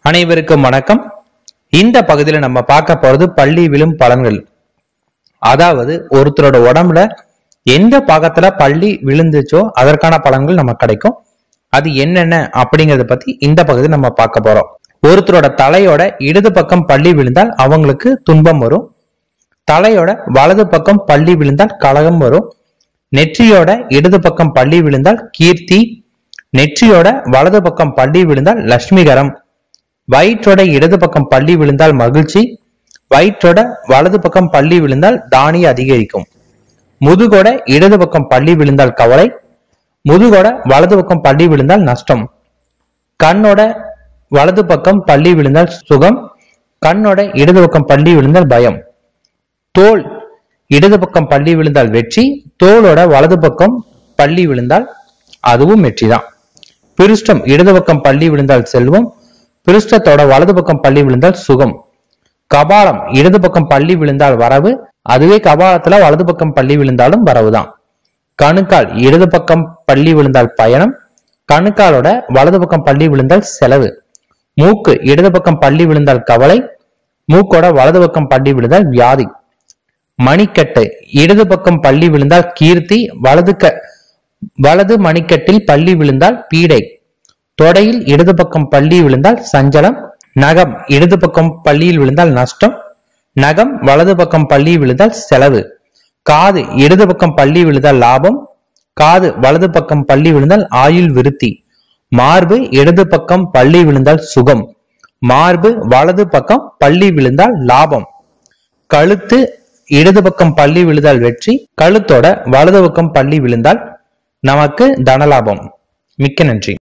அனைவருக்கும் வணக்கம். இந்த பகுதியில நம்ம பார்க்க போறது பள்ளி விழும் பலன்கள். அதாவது ஒருத்தரோட உடம்புல எந்த பாகத்துல பள்ளி விழுந்துச்சோ அதற்கான பலன்கள் நமக்கு கிடைக்கும். அது என்னென்ன அப்படிங்கறத பத்தி இந்த பகுதியில் நம்ம பார்க்க போறோம். ஒருத்தரோட தலையோட இடது பக்கம் பள்ளி விழுந்தால் அவங்களுக்கு துன்பம் வரும். தலையோட வலது பக்கம் பள்ளி விழுந்தால் கலகம் வரும். நெற்றியோட இடது பக்கம் பள்ளி விழுந்தால் கீர்த்தி. நெற்றியோட வலது பக்கம் பள்ளி விழுந்தால் லட்சுமிகரம். வயிற்றோட இடது பக்கம் பள்ளி விழுந்தால் மகிழ்ச்சி. வயிற்றோட வலது பக்கம் பள்ளி விழுந்தால் தானிய அதிகரிக்கும். முதுகோட இடது பக்கம் பள்ளி விழுந்தால் கவலை. முதுகோட வலது பக்கம் பள்ளி விழுந்தால் நஷ்டம். கண்ணோட வலது பக்கம் பள்ளி விழுந்தால் சுகம். கண்ணோட இடது பக்கம் பள்ளி விழுந்தால் பயம். தோல் இடது பக்கம் பள்ளி விழுந்தால் வெற்றி. தோலோட வலது பக்கம் பள்ளி விழுந்தால் அதுவும் வெற்றிதான். பிருஷ்டம் இடது பக்கம் பள்ளி விழுந்தால் செல்வம். பிருஷ்டத்தோட வலது பக்கம் பள்ளி விழுந்தால் சுகம். கபாலம் இடது பக்கம் பள்ளி விழுந்தால் வரவு. அதுவே கபாலத்துல வலது பக்கம் பள்ளி விழுந்தாலும் வரவுதான். கணுக்கால் இடது பக்கம் பள்ளி விழுந்தால் பயணம். கணுக்காலோட வலது பக்கம் பள்ளி விழுந்தால் செலவு. மூக்கு இடது பக்கம் பள்ளி விழுந்தால் கவலை. மூக்கோட வலது பக்கம் பள்ளி விழுந்தால் வியாதி. மணிக்கட்டு இடது பக்கம் பள்ளி விழுந்தால் கீர்த்தி. வலது மணிக்கட்டில் பள்ளி விழுந்தால் பீடை. தொடையில் இடது பக்கம் பள்ளி விழுந்தால் சஞ்சலம். நகம் இடது பக்கம் பள்ளியில் விழுந்தால் நஷ்டம். நகம் வலது பக்கம் பள்ளி விழுந்தால் செலவு. காது இடது பக்கம் பள்ளி விழுந்தால் லாபம். காது வலது பக்கம் பள்ளி விழுந்தால் ஆயுள் விருத்தி. மார்பு இடது பக்கம் பள்ளி விழுந்தால் சுகம். மார்பு வலது பக்கம் பள்ளி விழுந்தால் லாபம். கழுத்து இடது பக்கம் பள்ளி விழுந்தால் வெற்றி. கழுத்தோட வலது பக்கம் பள்ளி விழுந்தால் நமக்கு தனலாபம். மிக்க நன்றி.